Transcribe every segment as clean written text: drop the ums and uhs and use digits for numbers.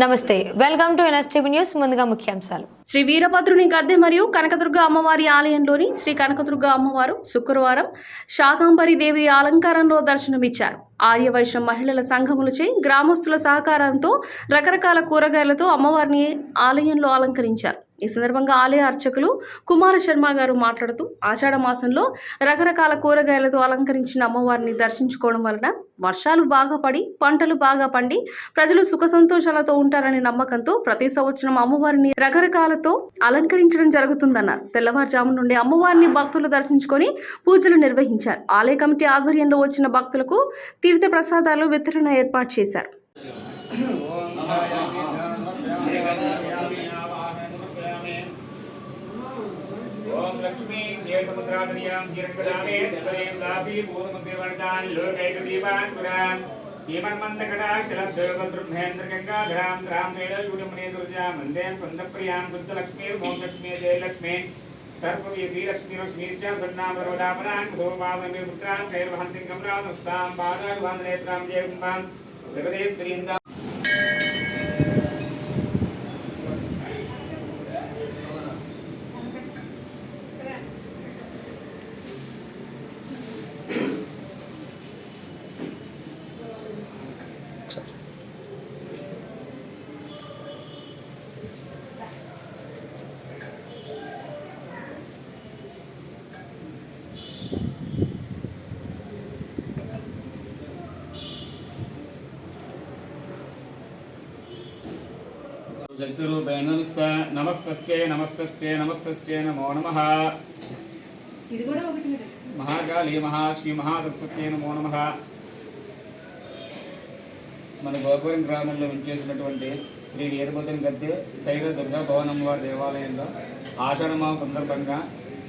నమస్తే, welcome to NSTV news. ముందుగా ముఖ్యాంశాలు. శ్రీ వీరభద్రుని గద్దె మరియు కనకదుర్గ అమ్మవారి ఆలయంలోని శ్రీ కనకదుర్గ అమ్మవారు శుక్రవారం శాకంబరి దేవి అలంకారంలో దర్శనమిచ్చారు. ఆర్యవైశ్య మహిళల సంఘములచే గ్రామస్తుల సహకారంతో రకరకాల కూరగాయలతో అమ్మవారిని ఆలయంలో అలంకరించారు. ఈ సందర్భంగా ఆలయ అర్చకులు కుమార శర్మ గారు మాట్లాడుతూ, ఆషాఢ మాసంలో రకరకాల కూరగాయలతో అలంకరించిన అమ్మవారిని దర్శించుకోవడం వలన వర్షాలు బాగా పడి పంటలు బాగా పండి ప్రజలు సుఖ సంతోషాలతో ఉంటారనే నమ్మకంతో ప్రతి సంవత్సరం అమ్మవారిని రకరకాలతో అలంకరించడం జరుగుతుందన్నారు. తెల్లవారుజాము నుండి అమ్మవారిని భక్తులు దర్శించుకొని పూజలు నిర్వహించారు. ఆలయ కమిటీ ఆధ్వర్యంలో వచ్చిన భక్తులకు తీర్థ ప్రసాదాలు వితరణ ఏర్పాటు చేశారు. ओम लक्ष्मी क्षेत्रमुद्रादनियां हिरण्यकलामे देवदेव दासी पूर्वमुद्रवर्तान लोकैकदीपांकुरां हीमन्मन्दकटाक्षलब्धवद्ब्रह्मेन्द्र गंगाधरां राम वेणयुगमने दुर्जा मन्देन कुन्दप्रियां बुद्धलक्ष्मीर्मों लक्ष्मी जयलक्ष्मी सर्ववी श्रीलक्ष्मी लक्ष्मी च धन्नामरोदापनां भूपादमिर्पुत्रां कैर्वहन्तिं कमलादस्तां पादानुवादनेत्रां जयकुम्भां देवदेव श्रीन्दा जगद्रूपेण नमस्तस्यै नमस्तस्यै नमस्तस्यै नमो नमः। महाकाली महाश्री महासरस्वत्यै नमो नमः। మన గోపురం గ్రామంలో విచ్చేసినటువంటి శ్రీ వీరభద్రుని గద్దె సైద దుర్గా భవన్ అమ్మవారి దేవాలయంలో ఆషాఢ మాసం సందర్భంగా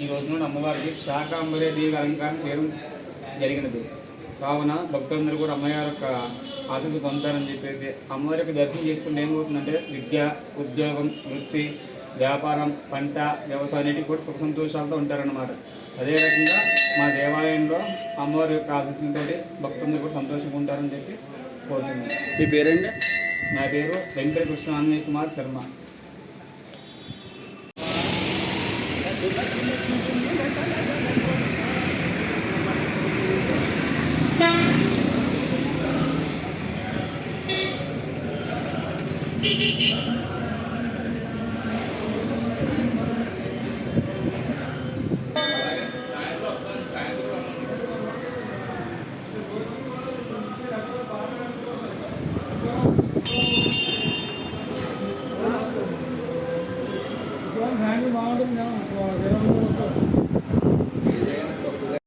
ఈ రోజు నుండి అమ్మవారికి శాకంబరి దేవి అలంకారం చేయడం జరిగినది. కావున భక్తులందరూ కూడా అమ్మవారి యొక్క ఆశీస్సు పొందుతారని చెప్పేసి అమ్మవారి యొక్క దర్శనం చేసుకుంటే ఏమవుతుందంటే విద్య, ఉద్యోగం, వృత్తి, వ్యాపారం, పంట, వ్యవసాయం అన్నిటికీ కూడా సుఖ సంతోషాలతో ఉంటారన్నమాట. అదే రకంగా మా దేవాలయంలో అమ్మవారి యొక్క ఆశీస్సులతో భక్తులందరూ కూడా సంతోషంగా ఉంటారని చెప్పి కోరుతున్నాను. మీ పేరేంటి? నా పేరు వెంకట కృష్ణ ఆంజనేయ కుమార్ శర్మ.